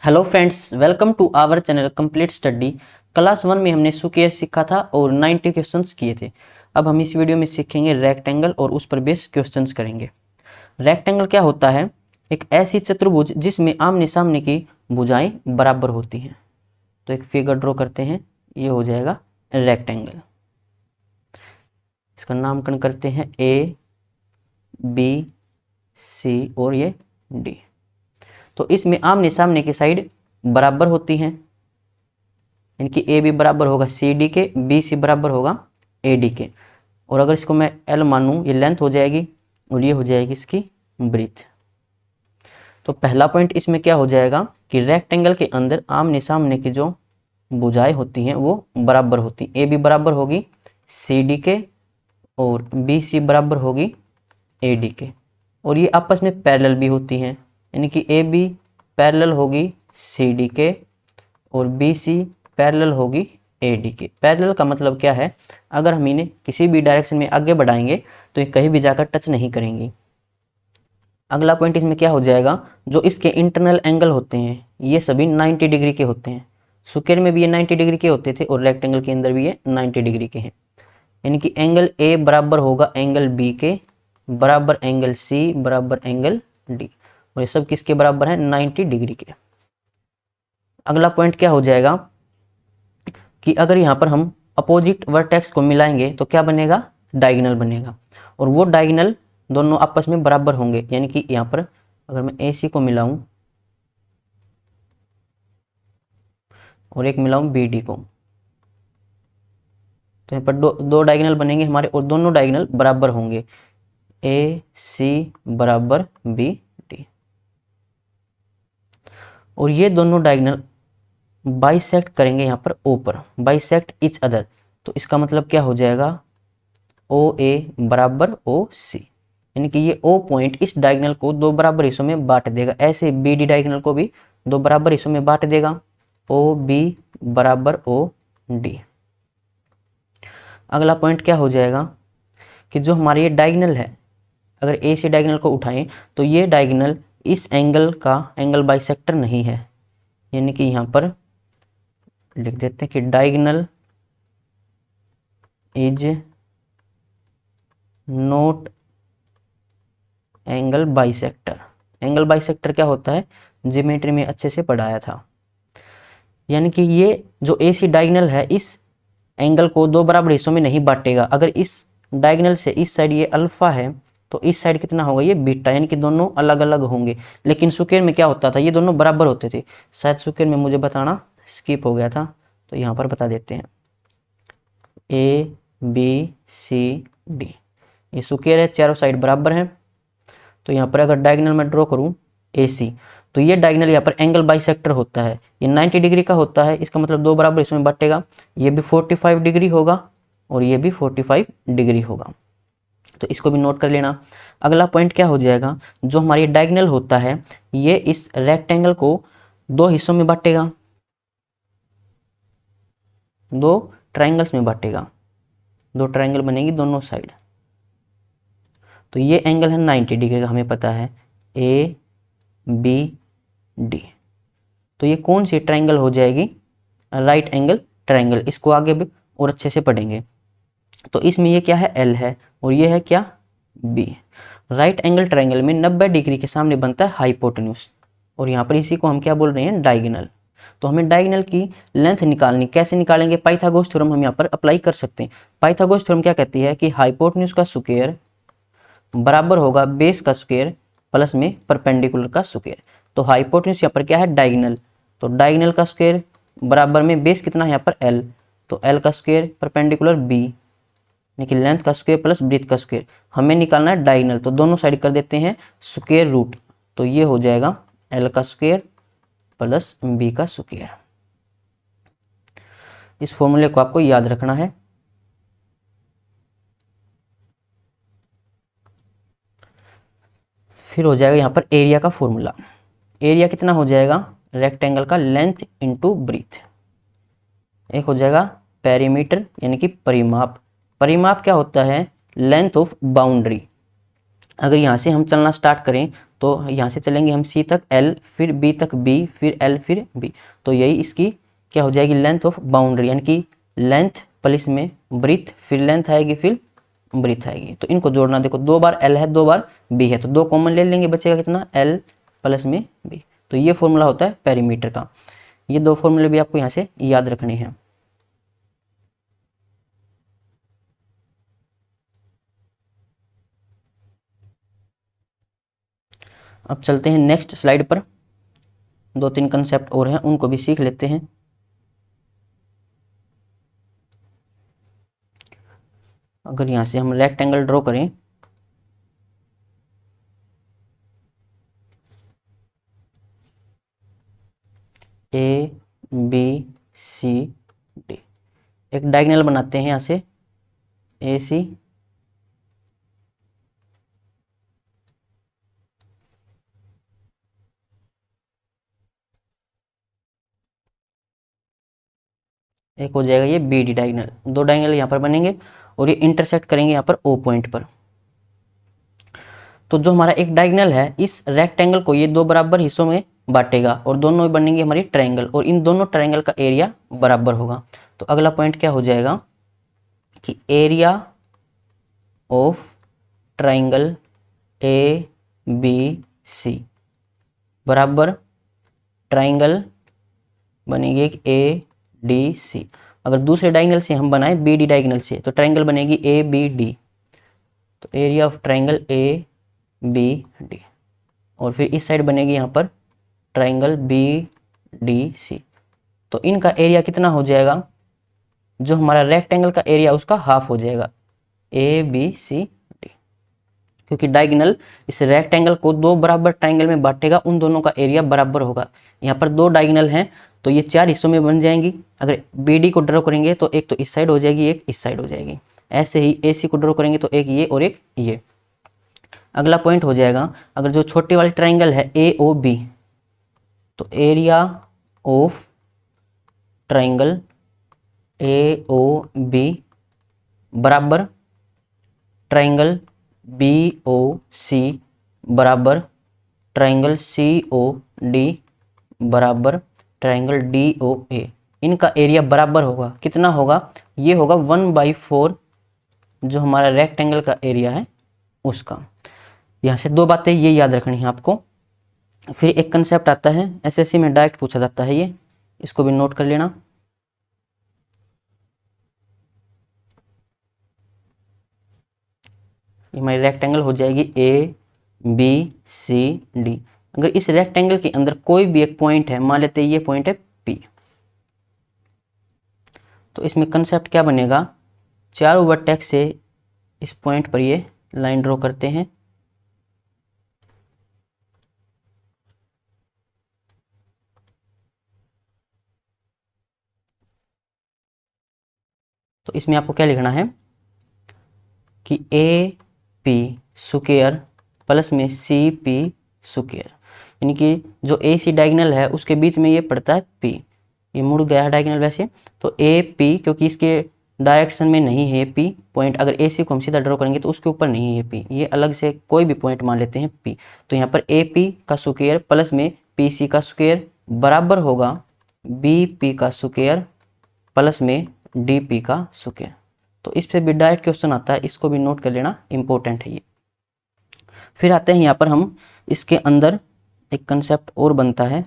Hello friends, welcome to our channel complete study. Class 1 में हमने square सीखा था और 90 क्वेश्चंस किए थे। अब हम इस वीडियो में सीखेंगे रेक्टेंगल और उस पर बेस्ड क्वेश्चंस करेंगे। रेक्टेंगल क्या होता है? एक ऐसी चतुर्भुज जिसमें आमने सामने की भुजाएं बराबर होती हैं। तो एक फिगर ड्रॉ करते हैं, ये हो जाएगा रेक्टेंगल। इसका नामकरण करते हैं ए, बी, सी और ये डी। तो इसमें आमने सामने की साइड बराबर होती हैं, इनकी ए बी बराबर होगा सी डी के, बी सी बराबर होगा ए डी के। और अगर इसको मैं एल मानूं, ये लेंथ हो जाएगी और ये हो जाएगी इसकी ब्रीथ। तो पहला पॉइंट इसमें क्या हो जाएगा कि रेक्टेंगल के अंदर आमने सामने की जो भुजाएं होती हैं वो बराबर होती हैं। ए बी बराबर होगी सी डी के और बी सी बराबर होगी ए डी के। और ये आपस में पैरेलल भी होती हैं, यानी कि ए बी पैरेलल होगी सी डी के और बी सी पैरेलल होगी ए डी के। पैरेलल का मतलब क्या है? अगर हम इन्हें किसी भी डायरेक्शन में आगे बढ़ाएंगे तो ये कहीं भी जाकर टच नहीं करेंगी। अगला पॉइंट इसमें क्या हो जाएगा, जो इसके इंटरनल एंगल होते हैं ये सभी 90 डिग्री के होते हैं। स्क्वायर में भी ये 90 डिग्री के होते थे और रेक्टेंगल के अंदर भी ये 90 डिग्री के हैं। यानी कि एंगल ए बराबर होगा एंगल बी के, बराबर एंगल सी, बराबर एंगल डी। और ये सब किसके बराबर है? 90 डिग्री के। अगला पॉइंट क्या हो जाएगा कि अगर यहाँ पर हम अपोजिट वर्टेक्स को मिलाएंगे तो क्या बनेगा? डायगोनल बनेगा। और वो डायगोनल दोनों आपस में बराबर होंगे। यानी कि यहाँ पर अगर मैं ए सी को मिलाऊं और एक मिलाऊं बी डी को, तो यहाँ पर दो डायगोनल बनेंगे हमारे और दोनों डायगोनल बराबर होंगे। ए सी बराबर बी डी। और ये दोनों डायगोनल बाइसेक्ट करेंगे यहाँ पर ओ पर, बाइसेक्ट इच अदर। तो इसका मतलब क्या हो जाएगा? ओ ए बराबर ओ सी। यानी कि ये ओ पॉइंट इस डायगोनल को दो बराबर हिस्सों में बांट देगा। ऐसे बी डी डायगोनल को भी दो बराबर हिस्सों में बांट देगा। ओ बी बराबर ओ डी। अगला पॉइंट क्या हो जाएगा कि जो हमारे ये डायगोनल है, अगर ए से डायगोनल को उठाएं तो ये डायगोनल इस एंगल का एंगल बाइसेक्टर नहीं है। यानी कि यहाँ पर लिख देते हैं कि diagonal is naught angle bisector. Angle bisector क्या होता है? ज्योमेट्री में अच्छे से पढ़ाया था। यानी कि ये जो ए सी डायगोनल है इस एंगल को दो बराबर हिस्सों में नहीं बांटेगा। अगर इस डायगोनल से इस साइड ये अल्फा है तो इस साइड कितना होगा? ये बीटा। यानी कि दोनों अलग अलग होंगे। लेकिन स्क्वायर में क्या होता था? ये दोनों बराबर होते थे। शायद स्क्वायर में मुझे बताना स्किप हो गया था, तो यहाँ पर बता देते हैं। ए बी सी डी, ये स्क्वायर है, चारों साइड बराबर हैं। तो यहाँ पर अगर डायगोनल मैं ड्रॉ करूँ ए सी, तो ये डायगोनल यहाँ पर एंगल बाइसेक्टर होता है। ये 90 डिग्री का होता है। इसका मतलब दो बराबर इसमें बांटेगा। ये भी 45 डिग्री होगा और ये भी 45 डिग्री होगा। तो इसको भी नोट कर लेना। अगला पॉइंट क्या हो जाएगा, जो हमारी डायगोनल होता है ये इस रेक्टेंगल को दो हिस्सों में बांटेगा, दो ट्रायंगल्स में बांटेगा। दो ट्रायंगल बनेगी दोनों साइड। तो ये एंगल है 90 डिग्री का, हमें पता है, ए बी डी। तो ये कौन सी ट्रायंगल हो जाएगी? Right angle triangle. इसको आगे भी और अच्छे से पढ़ेंगे। तो इसमें ये क्या है? एल है और ये है क्या? बी। राइट एंगल ट्रायंगल में 90 डिग्री के सामने बनता है हाइपोटेन्यूज। और यहाँ पर इसी को हम क्या बोल रहे हैं? डायगोनल। तो हमें डायगोनल की लेंथ निकालनी, कैसे निकालेंगे? पाइथागोरस थ्योरम हम यहाँ पर अप्लाई कर सकते हैं। पाइथागोरस थ्योरम क्या कहती है कि हाइपोटेन्यूज का स्क्वायर बराबर होगा बेस का स्क्वायर प्लस में परपेंडिकुलर का स्क्वायर। तो हाइपोटेन्यूज यहाँ पर क्या है? डायगोनल। तो डायगोनल का स्क्वायर बराबर में बेस कितना है यहाँ पर? एल। तो एल का स्क्वायर परपेंडिकुलर बी, यानी कि लेंथ का स्क्वायर प्लस ब्रीथ का स्क्वायर। हमें निकालना है डायगोनल, तो दोनों साइड कर देते हैं स्क्वायर रूट। तो ये हो जाएगा एल का स्क्वायर प्लस बी का स्क्वायर। इस फॉर्मूले को आपको याद रखना है। फिर हो जाएगा यहाँ पर एरिया का फॉर्मूला। एरिया कितना हो जाएगा? रेक्टेंगल का लेंथ इंटू ब्रीथ। एक हो जाएगा पेरीमीटर, यानी कि परिमाप। परिमाप क्या होता है? Length of boundary. अगर यहाँ से हम चलना स्टार्ट करें तो यहाँ से चलेंगे हम सी तक एल, फिर बी तक बी, फिर एल, फिर बी। तो यही इसकी क्या हो जाएगी, लेंथ ऑफ बाउंड्री, यानी कि लेंथ प्लस में ब्रीथ, फिर लेंथ आएगी, फिर ब्रीथ आएगी। तो इनको जोड़ना, देखो 2 बार एल है 2 बार बी है, तो 2 कॉमन ले लेंगे, बचेगा कितना, एल प्लस में बी। तो ये फॉर्मूला होता है पेरीमीटर का। ये 2 फॉर्मूले भी आपको यहाँ से याद रखने हैं। अब चलते हैं नेक्स्ट स्लाइड पर, 2-3 कंसेप्ट और हैं, उनको भी सीख लेते हैं। अगर यहाँ से हम रेक्टेंगल ड्रॉ करें, ए बी सी डी, एक डायगोनल बनाते हैं यहाँ से ए सी, एक हो जाएगा ये बी डी डायगोनल। 2 डायगोनल यहाँ पर बनेंगे और ये इंटरसेक्ट करेंगे यहाँ पर ओ पॉइंट पर। तो जो हमारा एक डायगोनल है, इस रेक्टेंगल को ये 2 बराबर हिस्सों में बांटेगा और दोनों बनेंगे हमारी ट्रायंगल, और इन दोनों ट्रायंगल का एरिया बराबर होगा। तो अगला पॉइंट क्या हो जाएगा कि area of triangle A B C बराबर ट्रायंगल बनेगी एक ए डी सी। अगर दूसरे डायगोनल से हम बनाए बी डी डायगोनल से, तो ट्रायंगल बनेगी ए बी डी। तो area of triangle A B D, और फिर इस साइड बनेगी यहाँ पर ट्रायंगल बी डी सी। तो इनका एरिया कितना हो जाएगा, जो हमारा रेक्टेंगल का एरिया उसका हाफ हो जाएगा, ए बी सी डी, क्योंकि डायगोनल इस रेक्टेंगल को 2 बराबर ट्रायंगल में बांटेगा, उन दोनों का एरिया बराबर होगा। यहाँ पर 2 डायगोनल हैं तो ये 4 हिस्सों में बन जाएंगी। अगर बी डी को ड्रॉ करेंगे तो एक तो इस साइड हो जाएगी, एक इस साइड हो जाएगी। ऐसे ही ए सी को ड्रॉ करेंगे तो एक ये और एक ये। अगला पॉइंट हो जाएगा, अगर जो छोटे वाली ट्रायंगल है ए ओ बी, तो area of triangle A O B बराबर ट्रायंगल बी ओ सी बराबर ट्रायंगल सी ओ डी बराबर ट्रायंगल डी ओ ए। इनका एरिया बराबर होगा, कितना होगा, ये होगा 1/4 जो हमारा रेक्टेंगल का एरिया है उसका। यहाँ से 2 बातें ये याद रखनी है आपको। फिर एक कंसेप्ट आता है, एसएससी में डायरेक्ट पूछा जाता है ये, इसको भी नोट कर लेना। ये हमारी रेक्टेंगल हो जाएगी ए बी सी डी। अगर इस रेक्टेंगल के अंदर कोई भी एक पॉइंट है, मान लेते हैं ये पॉइंट है पी, तो इसमें कंसेप्ट क्या बनेगा, चारों वर्टेक्स से इस पॉइंट पर ये लाइन ड्रॉ करते हैं। तो इसमें आपको क्या लिखना है कि ए पी स्क्वायर प्लस में सी पी स्क्वायर, यानी कि जो ए सी डायगोनल है उसके बीच में ये पड़ता है पी, ये मुड़ गया है डायगोनल वैसे। तो ए पी, क्योंकि इसके डायरेक्शन में नहीं है पी पॉइंट, अगर ए सी को हम सीधा ड्रॉ करेंगे तो उसके ऊपर नहीं है पी, ये अलग से कोई भी पॉइंट मान लेते हैं पी। तो यहाँ पर ए पी का स्क्वायर प्लस में पी सी का स्क्वायर बराबर होगा बी पी का स्क्वायर प्लस में डी पी का स्क्वायर। तो इस पे भी डायरेक्ट क्वेश्चन आता है, इसको भी नोट कर लेना, इंपॉर्टेंट है ये। फिर आते हैं यहाँ पर हम, इसके अंदर एक कंसेप्ट और बनता है।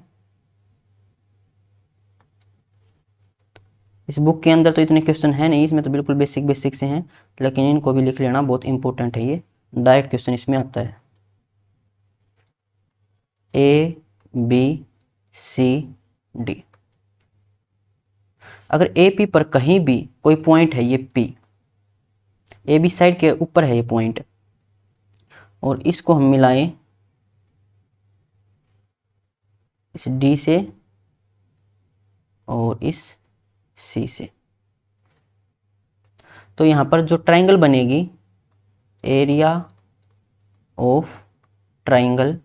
इस बुक के अंदर तो इतने क्वेश्चन है नहीं, इसमें तो बिल्कुल बेसिक बेसिक से हैं, लेकिन इनको भी लिख लेना, बहुत इंपॉर्टेंट है ये। डायरेक्ट क्वेश्चन इसमें आता है, ए बी सी डी। अगर ए पी पर कहीं भी कोई पॉइंट है, ये पी ए बी साइड के ऊपर है ये पॉइंट, और इसको हम मिलाएं इस डी से और इस सी से, तो यहाँ पर जो ट्रायंगल बनेगी, area of triangle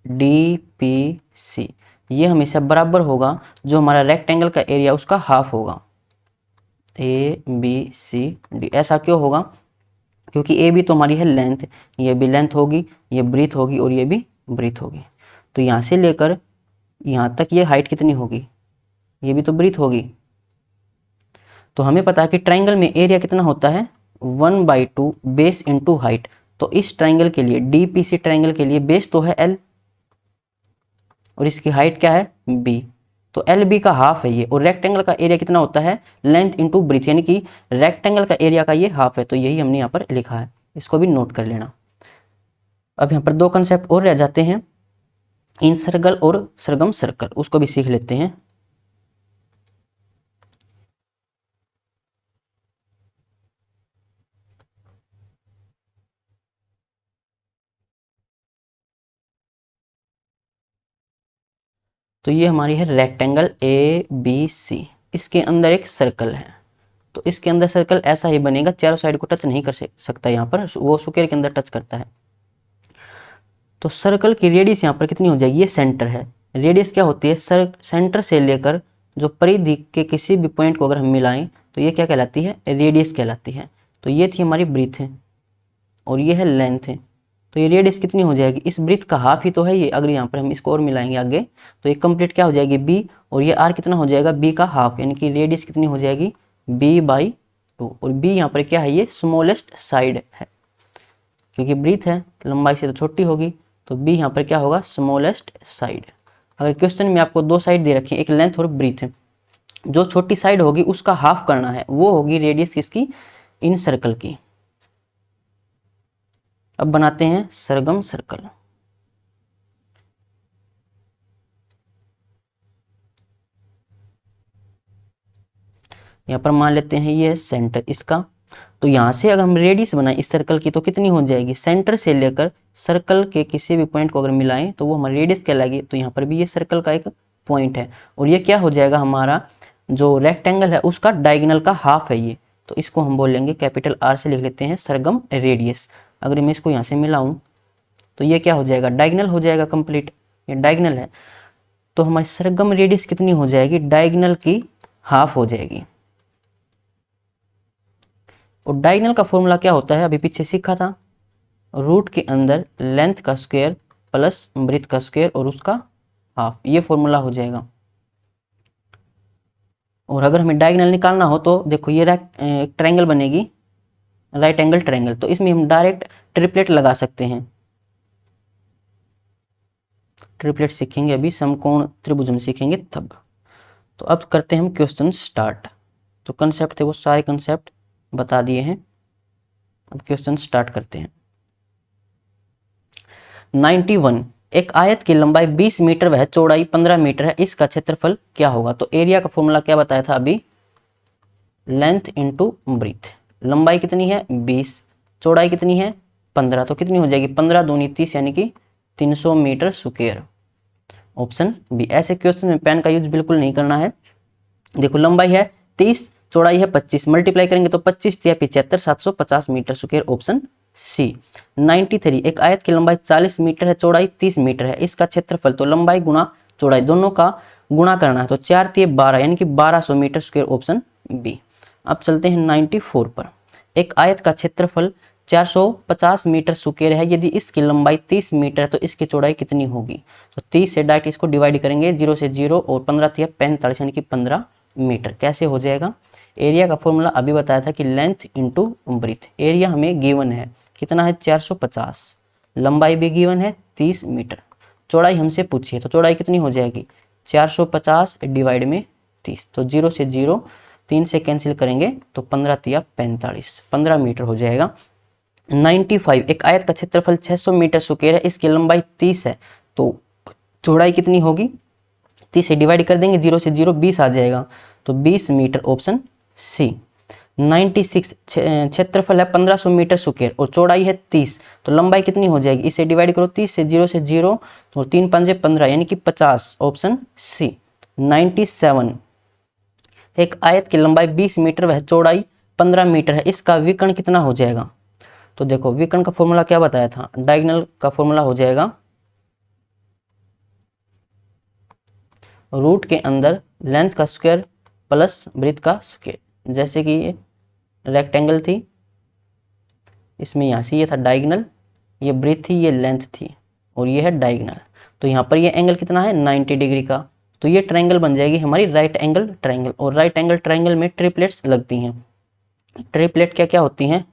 D P C, ये हमेशा बराबर होगा जो हमारा रेक्टेंगल का एरिया उसका हाफ होगा, ए बी सी डी। ऐसा क्यों होगा, क्योंकि ए बी तो हमारी है लेंथ, ये भी लेंथ होगी, ये ब्रीथ होगी और ये भी ब्रीथ होगी। तो यहाँ से लेकर यहाँ तक ये हाइट कितनी होगी, ये भी तो ब्रीथ होगी। तो हमें पता है कि ट्राइंगल में एरिया कितना होता है 1/2 बेस इंटू हाइट। तो इस ट्राइंगल के लिए डीपीसी ट्राइंगल के लिए बेस तो है L और इसकी हाइट क्या है B, तो एल बी का हाफ है ये। और रेक्टेंगल का एरिया कितना होता है लेंथ इंटू ब्रीथ, यानी कि रेक्टेंगल का एरिया का ये हाफ है। तो यही हमने यहाँ पर लिखा है, इसको भी नोट कर लेना। अब यहाँ पर दो कंसेप्ट और रह जाते हैं, इन सर्कल और सरगम सर्कल, उसको भी सीख लेते हैं। तो ये हमारी है रेक्टेंगल ABC, इसके अंदर एक सर्कल है। तो इसके अंदर सर्कल ऐसा ही बनेगा, चारों साइड को टच नहीं कर सकता, यहाँ पर वो स्क्वायर के अंदर टच करता है। तो सर्कल की रेडियस यहाँ पर कितनी हो जाएगी, ये सेंटर है। रेडियस क्या होती है, सेंटर से लेकर जो परिधि के किसी भी पॉइंट को अगर हम मिलाएं तो ये क्या कहलाती है, रेडियस कहलाती है। तो ये थी हमारी ब्रीथ है और ये है लेंथ है। तो ये रेडियस कितनी हो जाएगी, इस ब्रीथ का हाफ ही तो है ये। अगर यहाँ पर हम इसको और मिलाएंगे आगे तो ये कंप्लीट क्या हो जाएगी B, और ये R कितना हो जाएगा B का हाफ, यानी कि रेडियस कितनी हो जाएगी B/2। और B यहाँ पर क्या है, ये स्मॉलेस्ट साइड है, क्योंकि ब्रीथ है लंबाई से तो छोटी होगी। तो B यहाँ पर क्या होगा, स्मॉलेस्ट साइड। अगर क्वेश्चन में आपको दो साइड दे रखी है, एक लेंथ और ब्रीथ है, जो छोटी साइड होगी उसका हाफ करना है, वो होगी रेडियस किसकी, इन सर्कल की। अब बनाते हैं सरगम सर्कल। यहाँ पर मान लेते हैं ये सेंटर इसका। तो यहाँ से अगर हम रेडियस बनाएं इस सर्कल की तो कितनी हो जाएगी, सेंटर से लेकर सर्कल के किसी भी पॉइंट को अगर मिलाएं तो वो हमारी रेडियस कहलाएगी। तो यहाँ पर भी ये सर्कल का एक पॉइंट है और ये क्या हो जाएगा, हमारा जो रेक्टेंगल है उसका डायगोनल का हाफ है ये। तो इसको हम बोलेंगे कैपिटल R से लिख लेते हैं सरगम रेडियस। अगर मैं इसको यहाँ से मिलाऊं तो ये क्या हो जाएगा, डायगोनल हो जाएगा कंप्लीट, ये डायगोनल है। तो हमारी सरगम रेडियस कितनी हो जाएगी, डायगोनल की हाफ हो जाएगी। और डायगोनल का फॉर्मूला क्या होता है, अभी पीछे सीखा था, रूट के अंदर लेंथ का स्क्वायर प्लस ब्रीथ का स्क्वायर और उसका हाफ, ये फॉर्मूला हो जाएगा। और अगर हमें डायगोनल निकालना हो तो देखो ये एक ट्रायंगल बनेगी, राइट एंगल ट्रायंगल। तो इसमें हम डायरेक्ट ट्रिपलेट लगा सकते हैं, ट्रिपलेट सीखेंगे अभी, समकोण त्रिभुज में सीखेंगे तब। तो अब करते हैं हम क्वेश्चन स्टार्ट। तो कंसेप्ट थे वो सारे कंसेप्ट बता दिए हैं, अब क्वेश्चन स्टार्ट करते हैं। 91, एक आयत की लंबाई 20 मीटर वह चौड़ाई 15 मीटर है, इसका क्षेत्रफल क्या होगा। तो एरिया का फॉर्मूला क्या बताया था अभी, लेंथ इंटू ब्रीथ। लंबाई कितनी है 20, चौड़ाई कितनी है 15, तो कितनी हो जाएगी 15 दूनी 30, यानी कि 300 मीटर स्क्वायर। Option B. ऐसे क्वेश्चन में पेन का यूज बिल्कुल नहीं करना है। देखो लंबाई है 30, चौड़ाई है 25, मल्टीप्लाई करेंगे तो 25 या 75, 750 मीटर स्क्वायर। Option C. 93, एक आयत की लंबाई 40 मीटर है, चौड़ाई 30 मीटर है, इसका क्षेत्रफल। तो लंबाई गुणा चौड़ाई दोनों का गुणा करना है, तो 4 × 12 यानी कि 1200 मीटर स्क्वायर। Option B. अब चलते हैं 94 पर। एक आयत का क्षेत्रफल 450 मीटर स्क्वायर है, यदि इसकी लंबाई 30 मीटर है तो इसकी चौड़ाई कितनी होगी। तो 30 से डायरेक्ट इसको डिवाइड करेंगे, 0 से 0 और 15 × 45 यानी कि 15 मीटर। कैसे हो जाएगा, एरिया का फॉर्मूला अभी बताया था कि लेंथ इंटू ब्रीथ। एरिया हमें गिवन है कितना है 450, लंबाई भी गिवन है 30 मीटर, चौड़ाई हमसे पूछी है, तो चौड़ाई कितनी हो जाएगी 450 डिवाइड में 30। तो 0 से 0 3 से कैंसिल करेंगे तो 15 × 45 15 मीटर हो जाएगा। 95, एक आयत का क्षेत्रफल 600 मीटर स्क्वायर है, इसकी लंबाई 30 है, तो चौड़ाई कितनी होगी, 30 से डिवाइड कर देंगे, 0 से 0 20 आ जाएगा, तो 20 मीटर। Option C. 96, क्षेत्रफल है 1500 मीटर स्क्वायर और चौड़ाई है 30, तो लंबाई कितनी हो जाएगी, इसे डिवाइड करो 30 से, 0 से 0 तो 3 × 5 = 15 यानी कि 50। Option C. 97, एक आयत की लंबाई 20 मीटर वह चौड़ाई 15 मीटर है, इसका विकर्ण कितना हो जाएगा। तो देखो विकर्ण का फॉर्मूला क्या बताया था, डायगोनल का फॉर्मूला हो जाएगा रूट के अंदर लेंथ का स्क्वायर प्लस ब्रीथ का स्क्वायर। जैसे कि ये रेक्टेंगल थी, इसमें यहाँ से ये था डायगोनल, ये ब्रीथ थी, ये लेंथ थी, और ये है डायगोनल। तो यहाँ पर ये एंगल कितना है 90 डिग्री का। तो ये ट्रायंगल बन जाएगी हमारी राइट एंगल ट्रायंगल। और राइट एंगल ट्रायंगल में ट्रिपलेट्स लगती हैं। ट्रिपलेट क्या क्या होती हैं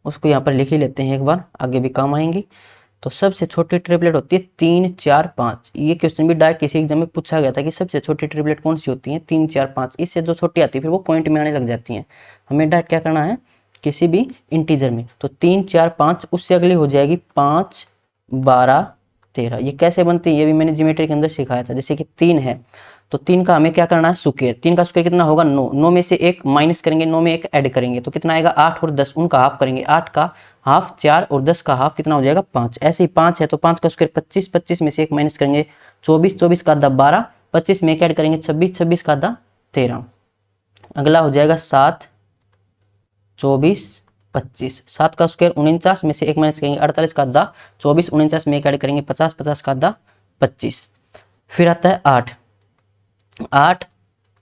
उसको यहाँ पर लिख ही लेते हैं एक बार, आगे भी काम आएंगी। तो सबसे छोटी ट्रिपलेट होती है 3 4 5। ये क्वेश्चन भी डायरेक्ट किसी एग्जाम में पूछा गया था कि सबसे छोटी ट्रिपलेट कौन सी होती है, 3 4 5। इससे जो छोटी आती है फिर वो पॉइंट में आने लग जाती हैं। हमें डायरेक्ट क्या करना है किसी भी इंटीजर में। तो 3 4 5, उससे अगली हो जाएगी 5 12 13। ये कैसे बनती है ये भी मैंने ज्योमेट्री के अंदर सिखाया था। जैसे कि 3 है तो 3 का हमें क्या करना है स्क्वायर। 3 का स्क्वायर कितना होगा 9। 9 में से 1 माइनस करेंगे, 9 में 1 ऐड करेंगे तो कितना आएगा 8 और 10 उनका हाफ करेंगे। 8 का हाफ 4 और 10 का हाफ कितना हो जाएगा 5। ऐसे ही 5 है तो 5 का स्क्वायर 25। 25 में से 1 माइनस करेंगे 24। 24 का आधा 12। 25 में 1 ऐड करेंगे 26। 26 का आधा 13। अगला हो जाएगा 7 24 25। 7 का स्क्वायर 49 में से 1 माइनस करेंगे 48 का आधा 24। 49 में 1 ऐड करेंगे 50। 50 का आधा 25। फिर आता है 8 8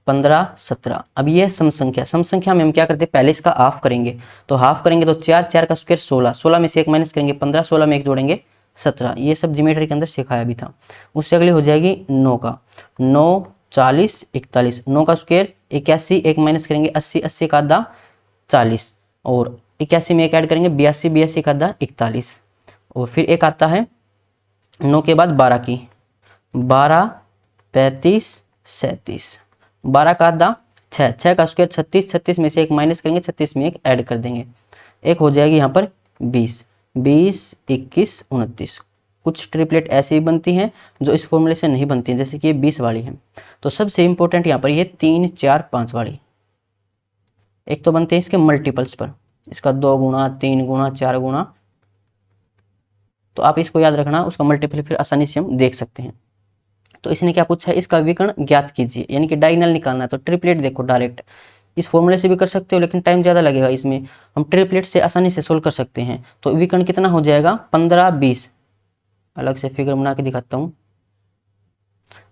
15 17। अब ये सम संख्या। सम संख्या में हम क्या करते हैं पहले इसका हाफ करेंगे। तो हाफ करेंगे तो 4 4 का स्क्वायर 16। 16 में से 1 माइनस करेंगे 15। 16 में 1 जोड़ेंगे 17। ये सब ज्योमेट्री के अंदर सिखाया भी था। उससे अगली हो जाएगी 9 का 9 40 41। 9 का स्क्वायर 81। 1 माइनस करेंगे 80। 80 का आधा 40 और 81 में 1 ऐड करेंगे 82। 82 का आधा 41। और फिर एक आता है 9 के बाद 12 की 12 35 37। 12 का आधा 6। 6 का स्क्वायर 36। 36 में से 1 माइनस करेंगे 36 में 1 ऐड कर देंगे। एक हो जाएगी यहाँ पर 20 20 21 29। कुछ ट्रिपलेट ऐसे ही बनती हैं जो इस फॉर्मूले से नहीं बनती हैं, जैसे कि ये 20 वाली है। तो सबसे इंपॉर्टेंट यहाँ पर ये 3 4 5 वाली। एक तो बनते हैं इसके मल्टीपल्स पर, इसका 2 गुना 3 गुना 4 गुना। तो आप इसको याद रखना, उसका मल्टीपल फिर आसानी से हम देख सकते हैं। तो इसने क्या पूछा है इसका विकर्ण ज्ञात कीजिए, यानी कि डायगोनल निकालना है। तो ट्रिपलेट देखो डायरेक्ट इस फॉर्मूले से भी कर सकते हो लेकिन टाइम ज़्यादा लगेगा इसमें। हम ट्रिपलेट से आसानी से सोल्व कर सकते हैं। तो विकर्ण कितना हो जाएगा 15 20। अलग से फिगर बना के दिखाता हूँ।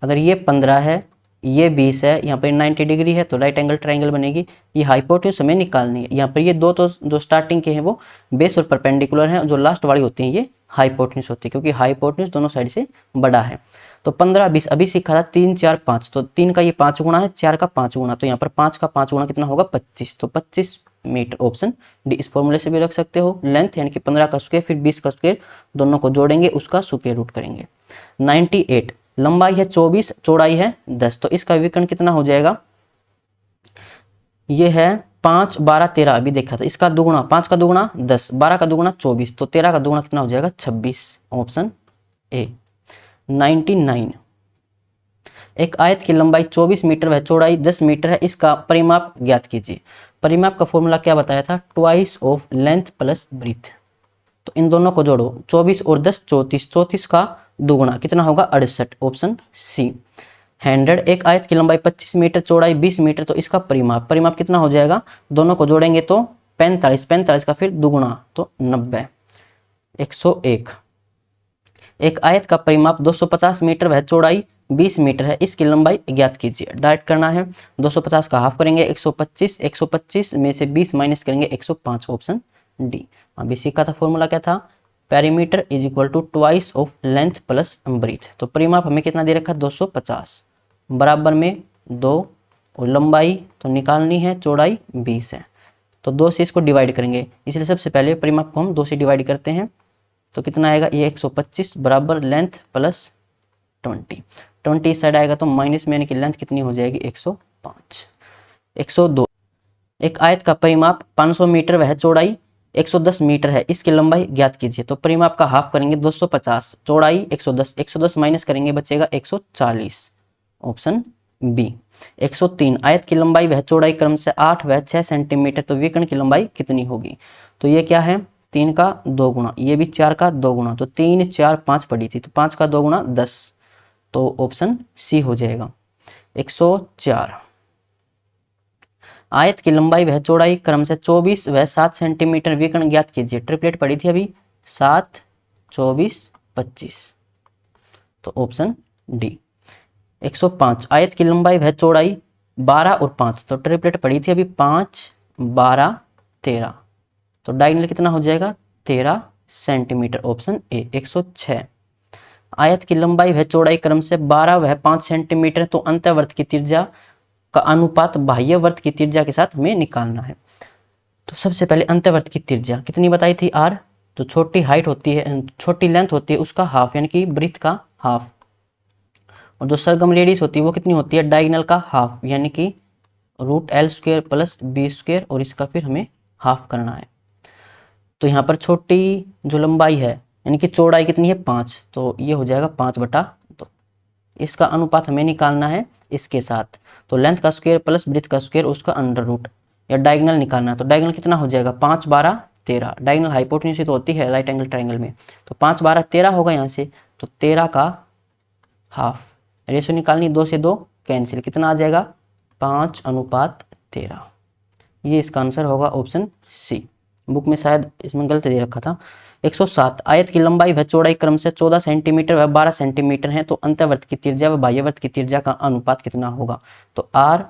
अगर ये 15 है ये 20 है, यहाँ पर 90 डिग्री है तो राइट एंगल ट्रायंगल बनेगी। ये हाइपोटेन्यूज हमें निकालनी है। यहाँ पर ये दो तो जो स्टार्टिंग के हैं वो बेस और परपेंडिकुलर हैं, जो लास्ट वाली होती हैं ये हाइपोटेन्यूज होती है, क्योंकि हाइपोटेन्यूज दोनों साइड से बड़ा है। तो 15 20 अभी सीखा था 3 4 5। तो 3 का ये 5 गुना है, 4 का 5 गुना, तो यहाँ पर 5 का 5 गुना कितना होगा 25। तो 25 मीटर ऑप्शन डी। इस फॉर्मूले से भी रख सकते हो। लेंथ यानी कि 15 का स्क्वायर फिर 20 का स्क्वायर, दोनों को जोड़ेंगे उसका स्क्वायर रूट करेंगे। 98 लंबाई है 24 चौड़ाई है 10। तो इसका विकर्ण कितना हो जाएगा, ये है 5 12 13 अभी देखा था। इसका दुगुना 5 का दुगुना 10, 12 का दुगुना 24, तो 13 का दुगुना कितना हो जाएगा 26। Option A. 99 एक आयत की लंबाई 24 मीटर व चौड़ाई 10 मीटर है, इसका परिमाप ज्ञात कीजिए। परिमाप का फॉर्मूला क्या बताया था, twice of length plus breadth. तो इन दोनों को जोड़ो 24 और 10 34। 34 का दुगुना कितना होगा 68। Option C. 100 एक आयत की लंबाई 25 मीटर चौड़ाई 20 मीटर, तो इसका परिमाप कितना हो जाएगा, दोनों को जोड़ेंगे तो 45। 45 का फिर दुगुना तो 90। 101 एक आयत का परिमाप 250 मीटर वह चौड़ाई 20 मीटर है, इसकी लंबाई ज्ञात कीजिए। डायरेक्ट करना है 250 का हाफ करेंगे 125। 125 में से 20 माइनस करेंगे 105। Option D. अभी सीखा था फॉर्मूला क्या था, perimeter is equal to twice of length plus breadth. तो परिमाप हमें कितना दे रखा है 250 बराबर में 2 और लंबाई तो निकालनी है चौड़ाई 20 है, तो 2 से इसको डिवाइड करेंगे। इसलिए सबसे पहले परिमाप को हम 2 से डिवाइड करते हैं तो कितना आएगा, ये 125 बराबर लेंथ प्लस 20। 20 इस साइड आएगा तो माइनस में, यानी कि लेंथ कितनी हो जाएगी 105। 102 एक आयत का परिमाप 500 मीटर वह चौड़ाई 110 मीटर है, इसकी लंबाई ज्ञात कीजिए। तो परिमाप का हाफ करेंगे 250 चौड़ाई 110। 110 माइनस करेंगे बचेगा 140। Option B. 103 आयत की लंबाई वह चौड़ाई क्रम से 8 व 6 सेंटीमीटर, तो विकर्ण की लंबाई कितनी होगी। तो ये क्या है 3 का 2 गुना, ये भी 4 का 2 गुना, तो 3 4 5 पड़ी थी, तो 5 का 2 गुना 10, तो ऑप्शन सी हो जाएगा। 104 आयत की लंबाई वह चौड़ाई क्रम से 24 व 7 सेंटीमीटर, विकर्ण ज्ञात कीजिए। ट्रिपलेट पड़ी थी अभी 7 24 25, तो ऑप्शन डी। 105 आयत की लंबाई वह चौड़ाई 12 और 5, तो ट्रिपलेट पड़ी थी अभी 5 12 13, तो डायगोनल कितना हो जाएगा 13 सेंटीमीटर। Option A. 106 आयत की लंबाई व चौड़ाई क्रम से 12 व 5 सेंटीमीटर, तो अंतःवर्त की त्रिज्या का अनुपात बाह्य वर्त की त्रिज्या के साथ हमें निकालना है। तो सबसे पहले अंतःवर्त की त्रिज्या कितनी बताई थी, आर। जो छोटी हाइट होती है, छोटी लेंथ होती है उसका हाफ, यानी कि ब्रीथ का हाफ। और जो सरगम रेडियस होती है वो कितनी होती है, डायगोनल का हाफ, यानी कि √L² प्लस B², और इसका फिर हमें हाफ करना है। तो यहाँ पर छोटी जो लंबाई है यानी कि चौड़ाई कितनी है, 5, तो ये हो जाएगा 5/2। इसका अनुपात हमें निकालना है इसके साथ। तो लेंथ का स्क्वायर प्लस ब्रीथ का स्क्वायर, उसका अंडर रूट, या डायगोनल निकालना है। तो डायगोनल कितना हो जाएगा, 5, 12, 13। डायगोनल हाइपोटेन्यूज तो होती है राइट एंगल ट्रायंगल में, तो 5, 12, 13 होगा यहाँ से। तो 13 का हाफ, रेशियो निकालनी, 2 से 2 कैंसिल, कितना आ जाएगा, 5:13। ये इसका आंसर होगा ऑप्शन सी। बुक में शायद इसमें गलत दे रखा था। 107 आयत की लंबाई व चौड़ाई क्रम से 14 सेंटीमीटर व 12 सेंटीमीटर है, तो अंतःवर्त की त्रिज्या व बाह्यवर्त की त्रिज्या का अनुपात कितना होगा। तो R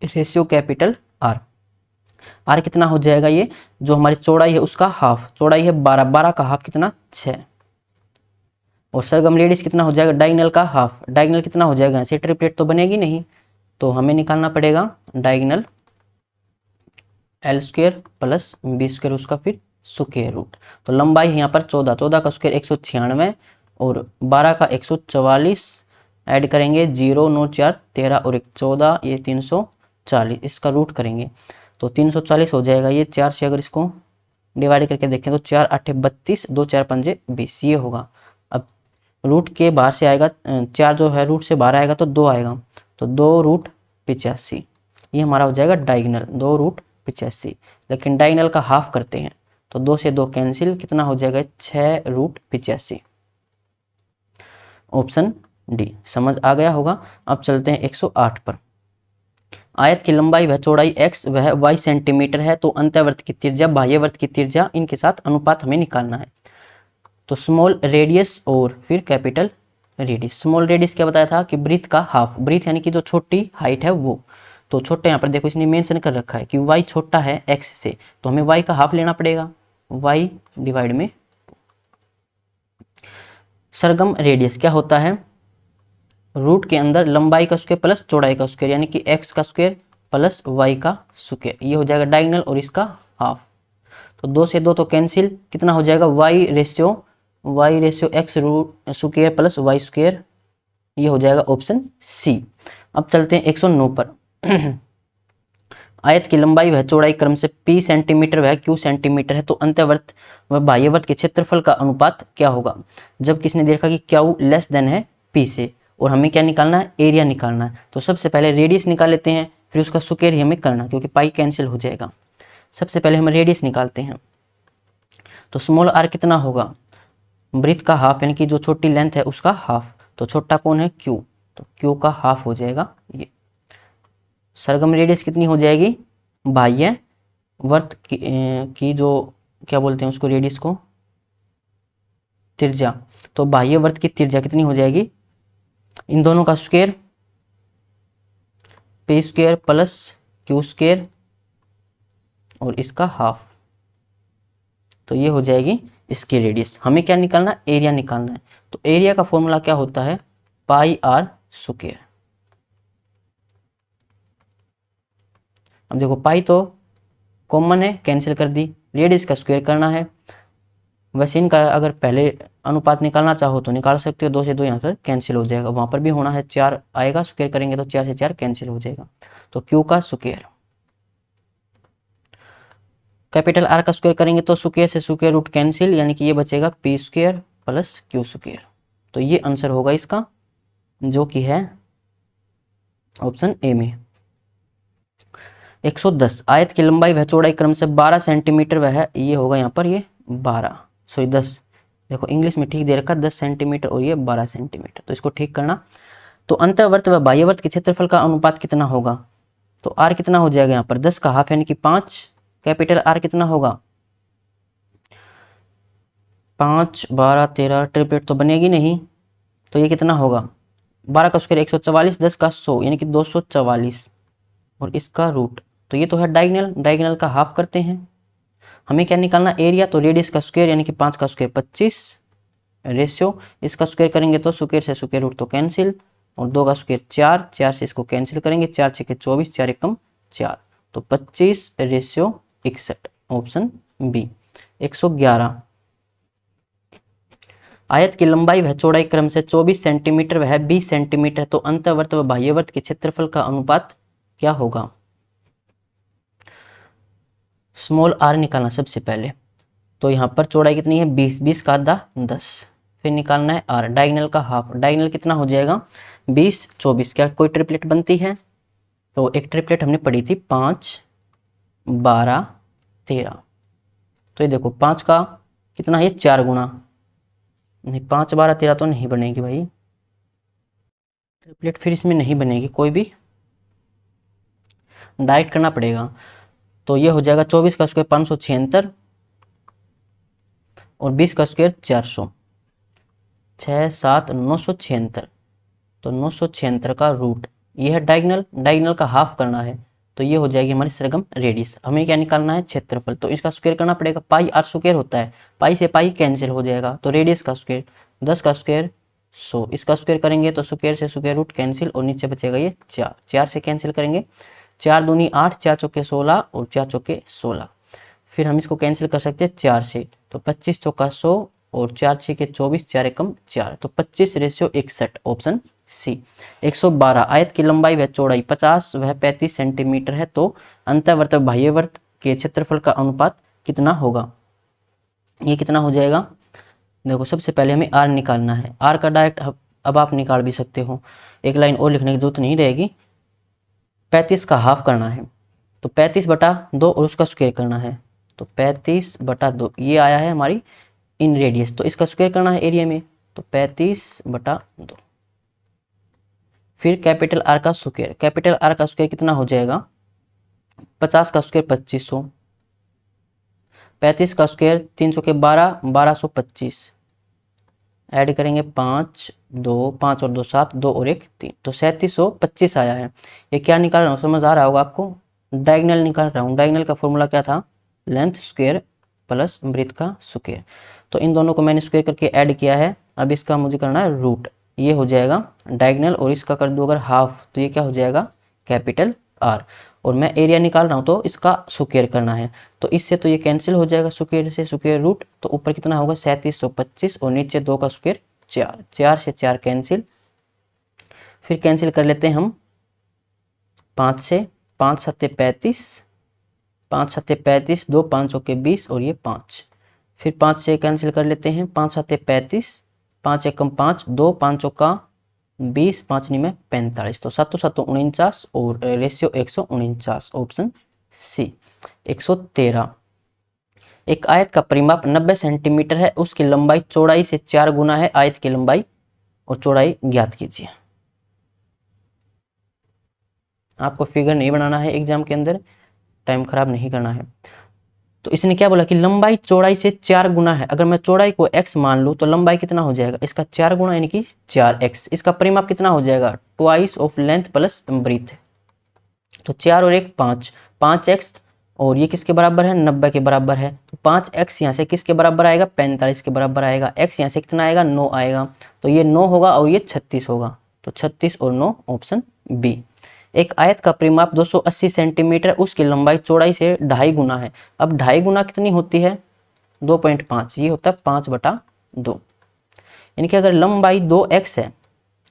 ratio capital R. R कितना हो जाएगा, ये जो हमारी चौड़ाई है उसका हाफ, चौड़ाई है 12, 12 का हाफ कितना, 6। और सरगम रेडियस कितना हो जाएगा, डायगोनल का हाफ। डायगोनल कितना हो जाएगा, ऐसे ट्रिपलेट तो बनेगी नहीं, तो हमें निकालना पड़ेगा डायगोनल L² प्लस B², उसका फिर स्क्वायर रूट। तो लंबाई है यहाँ पर 14, 14 का स्क्वायर 196, और 12 का 144, ऐड करेंगे 0, 9, 4, 13 और 1, 14, ये 340, इसका रूट करेंगे तो 340 हो जाएगा। ये 4 से अगर इसको डिवाइड करके देखें तो 4 8 32, 2 4 5 20, ये होगा। अब रूट के बाहर से आएगा 4, जो है रूट से बाहर आएगा तो 2 आएगा, तो 2√85, ये हमारा हो जाएगा डायगोनल, 2√85। लेकिन डायगोनल का हाफ करते हैं तो 2 से 2 कैंसिल, कितना हो जाएगा, 6√85। Option D. समझ आ गया होगा। अब चलते हैं 108 पर। आयत की लंबाई व चौड़ाई x व y सेंटीमीटर है, तो अंतःवर्त की त्रिज्या बाह्यवर्त की त्रिज्या, इनके साथ अनुपात हमें निकालना है। तो स्मॉल रेडियस और फिर कैपिटल रेडियस। स्मॉल रेडियस क्या बताया था कि ब्रीथ का हाफ, ब्रीथ यानी कि जो छोटी हाइट है वो। तो छोटे यहाँ पर देखो इसने मेंशन कर रखा है कि y छोटा है x से, तो हमें y का हाफ लेना पड़ेगा, y डिवाइड में। सरगम रेडियस क्या होता है, रूट के अंदर लंबाई का स्क्वायर प्लस चौड़ाई का स्क्वायर, यानी कि x का स्क्वायर प्लस y का स्क्वायर, ये हो जाएगा डायगोनल और इसका हाफ। तो 2 से 2 तो कैंसिल, कितना हो जाएगा, y ratio x root square plus y square, ये हो जाएगा ऑप्शन सी। अब चलते हैं 109 पर। आयत की लंबाई व चौड़ाई क्रम से p सेंटीमीटर व q सेंटीमीटर है, तो अंतःवर्त व बाह्यवर्त के क्षेत्रफल का अनुपात क्या होगा। जब किसने देखा कि q लेस देन है p से, और हमें क्या निकालना है, एरिया निकालना है। तो सबसे पहले रेडियस निकाल लेते हैं, फिर उसका स्क्वायर ही हमें करना, क्योंकि पाई कैंसिल हो जाएगा। सबसे पहले हम रेडियस निकालते हैं। तो स्मॉल r कितना होगा, ब्रीथ का हाफ, यानी कि जो छोटी लेंथ है उसका हाफ। तो छोटा कौन है, q, तो q का हाफ हो जाएगा ये। सरगम रेडियस कितनी हो जाएगी, बाह्य वर्त की जो क्या बोलते हैं उसको, रेडियस को, त्रिज्या। तो बाह्य वर्त की त्रिज्या कितनी हो जाएगी, इन दोनों का स्क्वायर, p² प्लस q² और इसका हाफ, तो ये हो जाएगी इसकी रेडियस। हमें क्या निकालना है, एरिया निकालना है। तो एरिया का फॉर्मूला क्या होता है, πr²। अब देखो पाई तो कॉमन है, कैंसिल कर दी, रेडियस का स्क्वायर करना है। वैसे इनका अगर पहले अनुपात निकालना चाहो तो निकाल सकते हो, 2 से 2 यहाँ पर कैंसिल हो जाएगा, वहाँ पर भी होना है, 4 आएगा, स्क्वायर करेंगे तो 4 से 4 कैंसिल हो जाएगा। तो q का स्क्वायर, कैपिटल R का स्क्वायर करेंगे तो स्क्वायर से स्क्वायर रूट कैंसिल, यानी कि ये बचेगा p² प्लस q²। तो ये आंसर होगा इसका, जो कि है ऑप्शन ए में। 110 आयत की लंबाई व चौड़ाई क्रम से 12 सेंटीमीटर वह है, ये होगा यहाँ पर, ये 10, देखो इंग्लिश में ठीक दे रखा 10 सेंटीमीटर और ये 12 सेंटीमीटर, तो इसको ठीक करना। तो अंतःवर्त व बाह्यवर्त के क्षेत्रफल का अनुपात कितना होगा। तो r कितना हो जाएगा यहाँ पर, 10 का हाफ यानी कि 5, कैपिटल R कितना होगा, 5, 12, 13, ट्रिपलेट तो बनेगी नहीं, तो ये कितना होगा, 12 का स्क्वायर 144, 10 का 100 यानी कि 244, और इसका रूट। तो ये तो है डायगोनल, डायगोनल का हाफ करते हैं। हमें क्या निकालना, एरिया। तो रेडियस का स्क्वायर यानी कि 5 का स्क्वायर 25, रेशियो, इसका स्क्वायर करेंगे तो स्क्वायर से स्क्वायर रूट तो कैंसिल, और 2 का स्क्वायर 4, 4 से इसको कैंसिल करेंगे, 4 6 24, 4 एकम 4, तो 25:61 ऑप्शन बी। 111 आयत की लंबाई व चौड़ाई क्रम से 24 सेंटीमीटर व 20 सेंटीमीटर, तो अंतःवर्त व बाह्यवर्त के क्षेत्रफल का अनुपात क्या होगा? स्मॉल आर निकालना सबसे पहले, तो यहाँ पर चौड़ाई कितनी है 20, 20 का आधा 10, फिर निकालना है आर, डायगोनल का हाफ, डायगोनल कितना हो जाएगा 20 24, क्या कोई ट्रिपलेट बनती है? तो एक ट्रिपलेट हमने पढ़ी थी 5 12 13, तो ये देखो 5 का कितना है 4 गुना, नहीं 5 12 13 तो नहीं बनेगी भाई, ट्रिपलेट फिर इसमें नहीं बनेगी कोई भी, डायरेक्ट करना पड़ेगा। तो ये हो जाएगा 24 का स्क्वायर 576 और 20 का स्क्वायर 400, 6 7 976, तो 976 का रूट, ये है डायगोनल, डायगोनल का हाफ करना है, तो ये हो जाएगी हमारी सरगम रेडियस। हमें क्या निकालना है क्षेत्रफल, तो इसका स्क्वायर करना पड़ेगा, पाई आर स्क्वायर होता है, पाई से पाई कैंसिल हो जाएगा, तो रेडियस का स्क्वायर 10 का स्क्वायर 100, इसका स्क्वायर करेंगे तो स्क्वायर से स्क्वायर रूट कैंसिल, और नीचे बचेगा ये 4, 4 से कैंसिल करेंगे, 4 दूनी 8, 4 चौके 16 और 4 चौके 16, फिर हम इसको कैंसिल कर सकते हैं 4 से, तो 25 चौका 100 और 4 6 24, 4 एकम 4, तो 25:61 ऑप्शन सी। 112 आयत की लंबाई व चौड़ाई 50 व 35 सेंटीमीटर है, तो अंतःवर्त व बाह्यवर्त के क्षेत्रफल का अनुपात कितना होगा? ये कितना हो जाएगा? देखो सबसे पहले हमें आर निकालना है, आर का डायरेक्ट अब आप निकाल भी सकते हो, एक लाइन और लिखने की जरूरत नहीं रहेगी। 35 का हाफ करना है, तो 35/2 और उसका स्क्वायर करना है, तो 35/2 ये आया है हमारी इन रेडियस, तो इसका स्क्वायर करना है एरिया में, तो 35/2, फिर कैपिटल आर का स्क्वायर, कैपिटल आर का स्क्वायर कितना हो जाएगा 50 का स्क्वायर 2500, 35 का स्क्वायर 300 के 12 1225, ऐड करेंगे 5 2 5 और 2 7, 2 और 1 3, तो 3725 आया है। ये क्या निकाल रहा हूँ समझ आ रहा होगा आपको, डायगोनल निकाल रहा हूँ, डायगोनल का फॉर्मूला क्या था लेंथ स्क्वायर प्लस ब्रेथ का स्क्वायर, तो इन दोनों को मैंने स्क्वायर करके ऐड किया है, अब इसका मुझे करना है रूट, ये हो जाएगा डायगोनल, और इसका कर दो अगर हाफ तो ये क्या हो जाएगा कैपिटल आर, और मैं एरिया निकाल रहा हूँ तो इसका स्क्वायर करना है, तो इससे तो ये कैंसिल हो जाएगा, स्क्वायर से स्क्वायर रूट, तो ऊपर कितना होगा 3725 और नीचे 2 का स्क्वायर 4, 4 से 4 कैंसिल, फिर कैंसिल कर लेते हैं हम 5 से, 5 7 35, 5 7 35, 2 5 चौके 20 और ये 5, फिर 5 से कैंसिल कर लेते हैं, 5 7 35, 5 एकम 5, 2 5 चौका 20, 5 में 45, तो 7 7 49 और रेशियो 149 ऑप्शन सी। 113 एक आयत का परिमाप 90 सेंटीमीटर है, उसकी लंबाई चौड़ाई से 4 गुना है, आयत की लंबाई और चौड़ाई ज्ञात कीजिए। आपको फिगर नहीं बनाना है एग्जाम के अंदर, टाइम खराब नहीं करना है। तो इसने क्या बोला कि लंबाई चौड़ाई से 4 गुना है, अगर मैं चौड़ाई को x मान लूँ तो लंबाई कितना हो जाएगा इसका 4 गुना यानी कि 4x, इसका परिमाप कितना हो जाएगा twice of length plus breadth, तो 4 और 1 5, 5x, और ये किसके बराबर है 90 के बराबर है, तो 5x यहाँ से किसके बराबर आएगा 45 के बराबर आएगा, x यहाँ से कितना आएगा 9 आएगा, तो ये 9 होगा और ये 36 होगा, तो 36 और 9 ऑप्शन बी। एक आयत का परिमाप 280 सेंटीमीटर, उसकी लंबाई चौड़ाई से 2.5 गुना है, अब 2.5 गुना कितनी होती है 2.5, ये होता है 5/2, यानी कि अगर लंबाई 2x है,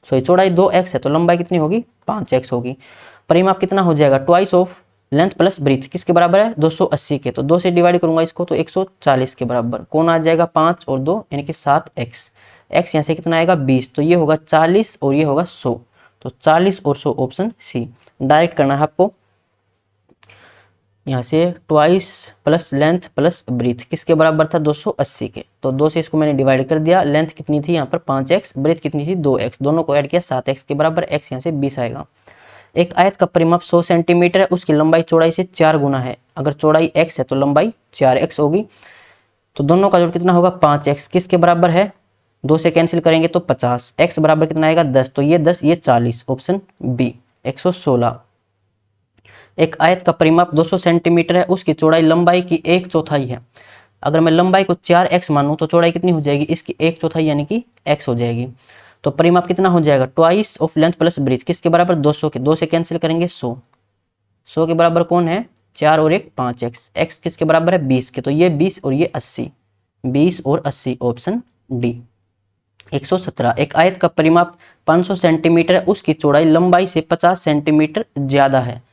सॉरी चौड़ाई 2x है तो लंबाई कितनी होगी 5x होगी, परिमाप कितना हो जाएगा twice of length plus breadth किसके बराबर है 280 के, तो 2 से डिवाइड करूंगा इसको तो 140 के बराबर, कौन आ जाएगा 5 और 2 यानी कि 7x, x यहाँ से कितना आएगा 20, तो ये होगा 40 और ये होगा 100, तो 40 और 100 ऑप्शन सी। डायरेक्ट करना है आपको, यहाँ से twice plus length plus breadth किसके बराबर था 280 के, तो 2 से इसको मैंने डिवाइड कर दिया, लेंथ कितनी थी यहाँ पर 5x, ब्रीथ कितनी थी 2x, दोनों को ऐड किया 7x के बराबर, x यहाँ से 20 आएगा। एक आयत का परिमाप 100 सेंटीमीटर है, उसकी लंबाई चौड़ाई से 4 गुना है, अगर चौड़ाई x है तो लंबाई 4x होगी, तो दोनों का जोड़ कितना होगा 5x, किसके बराबर है 2 से कैंसिल करेंगे तो 50, x बराबर कितना आएगा 10, तो ये 10 ये 40 ऑप्शन बी। 116 एक आयत का परिमाप 200 सेंटीमीटर है, उसकी चौड़ाई लंबाई की 1/4 है, अगर मैं लंबाई को 4x मानूं तो चौड़ाई कितनी हो जाएगी, इसकी 1/4 यानी कि x हो जाएगी। तो परिमाप कितना हो जाएगा, twice of length plus breadth, किसके बराबर, 200 के, 2 से कैंसिल करेंगे 100, 100 के बराबर कौन है, 4 और 1 5x, x किसके बराबर है 20 के, तो ये 20 और ये 80, 20 और 80 ऑप्शन डी। 117 एक आयत का परिमाप 500 सेंटीमीटर है, उसकी चौड़ाई लंबाई से 50 सेंटीमीटर ज्यादा है।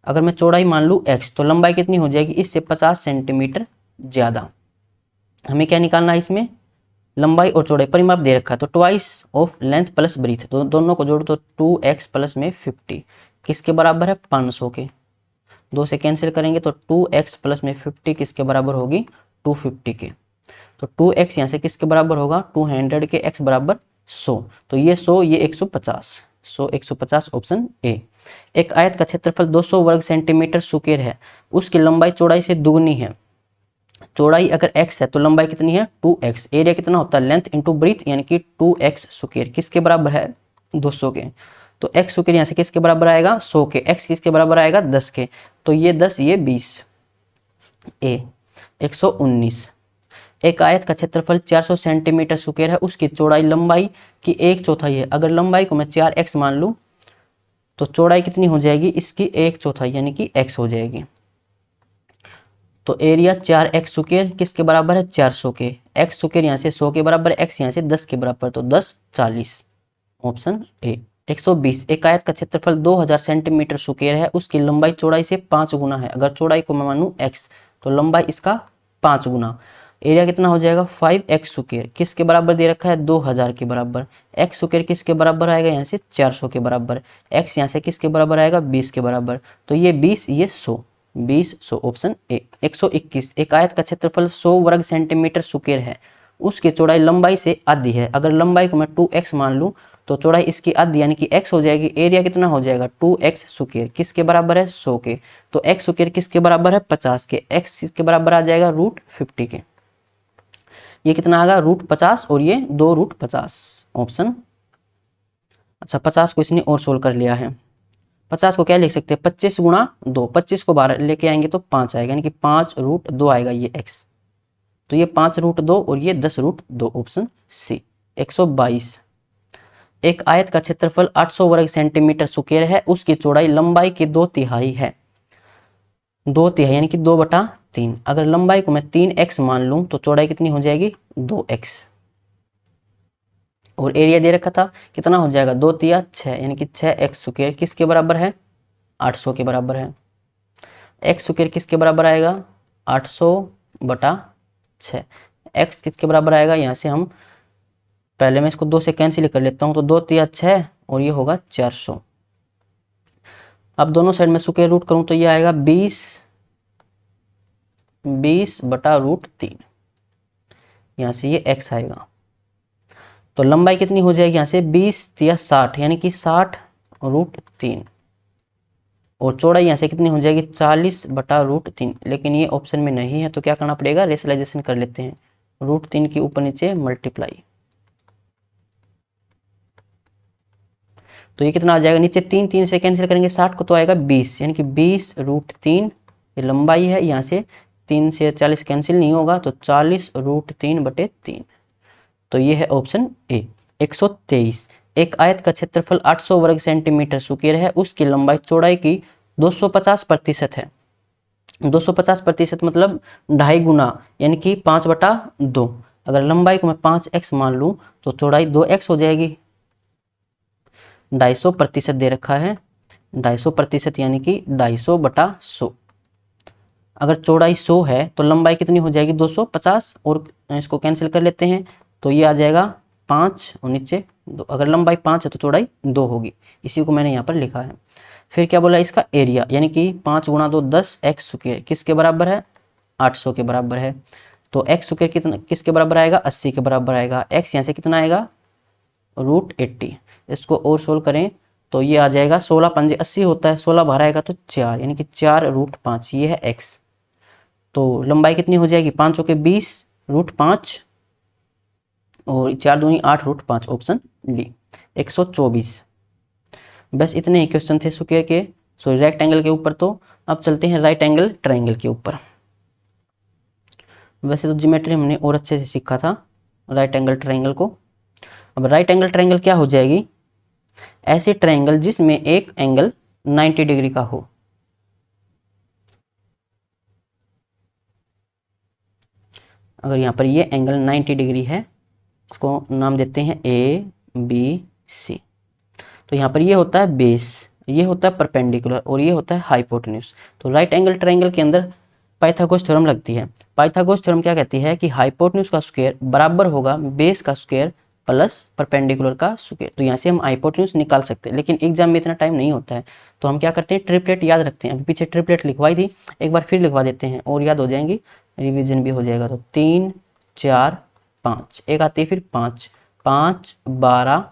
अगर मैं चौड़ाई मान लूँ x तो लंबाई कितनी हो जाएगी, इससे 50 सेंटीमीटर ज्यादा। हमें क्या निकालना है, इसमें लंबाई और चौड़ाई परिमाप दे रखा है, तो twice of length plus breadth, तो दोनों को जोड़ो तो 2x प्लस में 50 किसके बराबर है, 500 के, 2 से कैंसिल करेंगे तो 2x प्लस में 50 किसके बराबर होगी, 250 के। तो 2x यहाँ से किसके बराबर होगा, 200 के, x बराबर 100, तो ये 100 ये 150, 100 150 ऑप्शन ए। एक आयत का क्षेत्रफल 200 वर्ग सेंटीमीटर स्क्वायर है, उसकी लंबाई चौड़ाई से दुगनी है। चौड़ाई अगर x है तो लंबाई कितनी है 2x, एरिया कितना होता है लेंथ इंटू ब्रीथ यानी कि 2x स्क्वायर किसके बराबर है 200 के। तो x स्क्वायर यहाँ से किसके बराबर आएगा 100 के, x किसके बराबर आएगा 10 के, तो ये 10 ये 20 ए। 119 एक आयत का क्षेत्रफल 400 सेंटीमीटर स्क्वायर है, उसकी चौड़ाई लंबाई की 1/4 है। अगर लंबाई को मैं 4x मान लूँ तो चौड़ाई कितनी हो जाएगी, इसकी 1/4 यानी कि x हो जाएगी। तो एरिया 4x स्क्वायर किसके बराबर है 400 के, x स्क्वायर यहाँ से 100 के बराबर, x यहाँ से 10 के बराबर, तो 10 40 ऑप्शन ए। 120 एक आयत का क्षेत्रफल 2000 सेंटीमीटर स्क्वायर है, उसकी लंबाई चौड़ाई से 5 गुना है। अगर चौड़ाई को मैं मानूं x तो लंबाई इसका 5 गुना, एरिया कितना हो जाएगा 5x स्क्वायर किसके बराबर दे रखा है 2000 के बराबर, x स्क्वायर किसके बराबर आएगा यहाँ से 400 के बराबर, x यहाँ से किसके बराबर आएगा 20 के बराबर, तो ये 20 ये 100 20 100 ऑप्शन ए। 121 एक आयत का क्षेत्रफल 100 वर्ग सेंटीमीटर स्क्वायर है, उसकी चौड़ाई लंबाई से आधी है। अगर लंबाई को मैं 2x मान लूँ तो चौड़ाई इसकी आधी यानी कि x हो जाएगी, एरिया कितना हो जाएगा 2x स्क्वायर किसके बराबर है 100 के, तो x स्क्वायर किसके बराबर है 50 के, x किसके बराबर आ जाएगा √50 के, ये कितना आएगा √50 और ये 2√50 ऑप्शन। अच्छा 50 को इसने और सोल्व कर लिया है, 50 को क्या लिख सकते हैं 25 गुणा 2, 25 को बाहर लेके आएंगे तो 5 आएगा यानी कि 5√2 आएगा ये x, तो ये 5√2 और ये 10√2 ऑप्शन सी। 122 एक आयत का क्षेत्रफल 800 वर्ग सेंटीमीटर स्क्वायर है, उसकी चौड़ाई लंबाई की 2/3 है, 2/3 यानी कि 2/3। अगर लंबाई को मैं 3x मान लूं तो चौड़ाई कितनी हो जाएगी 2x, और एरिया दे रखा था कितना हो जाएगा 2×3 6 यानी कि 6x स्क्वायर किसके बराबर है 800 के बराबर है। x स्क्वायर किसके बराबर आएगा 800/6, x किसके बराबर आएगा, यहाँ से हम पहले मैं इसको 2 से कैंसिल कर लेता हूँ, तो 2×3 6 और ये होगा 400। अब दोनों साइड में स्क्वायर रूट करूँ तो ये आएगा 20/√3, यहाँ से ये x आएगा। तो लंबाई कितनी हो जाएगी यहाँ से 20×3 60 यानी कि 60√3, और चौड़ाई यहाँ से कितनी हो जाएगी 40/√3, लेकिन ये ऑप्शन में नहीं है तो क्या करना पड़ेगा रेशनलाइजेशन कर लेते हैं, √3 के ऊपर नीचे मल्टीप्लाई, तो ये कितना आ जाएगा नीचे 3 से कैंसिल करेंगे 60 को तो आएगा 20 यानी कि 20√3 ये लंबाई है, यहाँ से 3 से 40 कैंसिल नहीं होगा तो 40√3/3, तो ये है ऑप्शन ए। 123 एक आयत का क्षेत्रफल 800 वर्ग सेंटीमीटर स्क्वायर है, उसकी लंबाई चौड़ाई की 250% है। 250% मतलब 2.5 गुना यानी कि 5/2। अगर लंबाई को मैं 5x मान लूँ तो चौड़ाई 2x हो जाएगी, 250% दे रखा है, 250% यानी कि 250/100। अगर चौड़ाई 100 है तो लंबाई कितनी हो जाएगी 250, और इसको कैंसिल कर लेते हैं तो ये आ जाएगा 5 और नीचे 2। अगर लंबाई 5 है तो चौड़ाई 2 होगी, इसी को मैंने यहाँ पर लिखा है। फिर क्या बोला इसका एरिया यानी कि 5 × 2 10x स्क्वायर किसके बराबर है 800 के बराबर है, तो x स्क्वायर कितना किसके बराबर आएगा 80 के बराबर आएगा, x यहाँ से कितना आएगा √80। इसको और सोल्व करें तो ये आ जाएगा 16 × 5 = 80 होता है, 16 बाहर आएगा तो 4 यानी कि 4√5, ये है x। तो लंबाई कितनी हो जाएगी 5 × 20 √5 और 4 दूनी 8√5 ऑप्शन डी। 124 बस इतने ही क्वेश्चन थे स्क्वायर के, सॉरी रेक्टेंगल के ऊपर। तो अब चलते हैं राइट एंगल ट्रायंगल के ऊपर। वैसे तो ज्योमेट्री हमने और अच्छे से सीखा था राइट एंगल ट्रायंगल को। अब राइट एंगल ट्रायंगल क्या हो जाएगी, ऐसे ट्रायंगल जिसमें एक एंगल 90 डिग्री का हो। अगर यहाँ पर ये एंगल 90 डिग्री है, इसको नाम देते हैं ए बी सी। तो यहाँ पर ये होता है बेस, ये होता है परपेंडिकुलर और ये होता है हाइपोटेन्यूज। तो राइट एंगल ट्रायंगल के अंदर पाइथागोरस थ्योरम लगती है। पाइथागोरस थ्योरम क्या कहती है कि हाइपोटेन्यूज का स्क्वायर बराबर होगा बेस का स्क्वायर प्लस परपेंडिकुलर का स्क्वायर। तो यहाँ से हम हाइपोटेन्यूज निकाल सकते हैं, लेकिन एग्जाम में इतना टाइम नहीं होता है, तो हम क्या करते हैं ट्रिपलेट याद रखते हैं। अभी पीछे ट्रिपलेट लिखवाई थी, एक बार फिर लिखवा देते हैं और याद हो जाएंगी, रिविजन भी हो जाएगा। तो 3 4 5, एक आती है फिर 5 5 12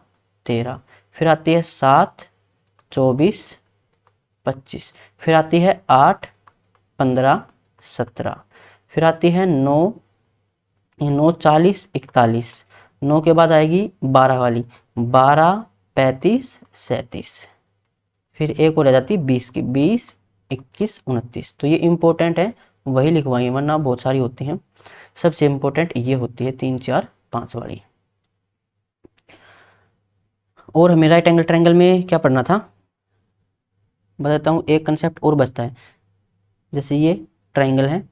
13, फिर आती है 7 24 25, फिर आती है 8 15 17, फिर आती है 9 9 40 41, 9 के बाद आएगी 12 वाली 12 35 37, फिर एक और रह जाती है 20 की 20 21 29। तो ये इंपॉर्टेंट है, वही लिखवाई, वरना बहुत सारी होती हैं। सबसे इंपॉर्टेंट ये होती है 3 4 5 वाली। और हमें राइट एंगल ट्रायंगल में क्या पढ़ना था बताता हूँ, एक कंसेप्ट और बचता है। जैसे ये ट्रायंगल है,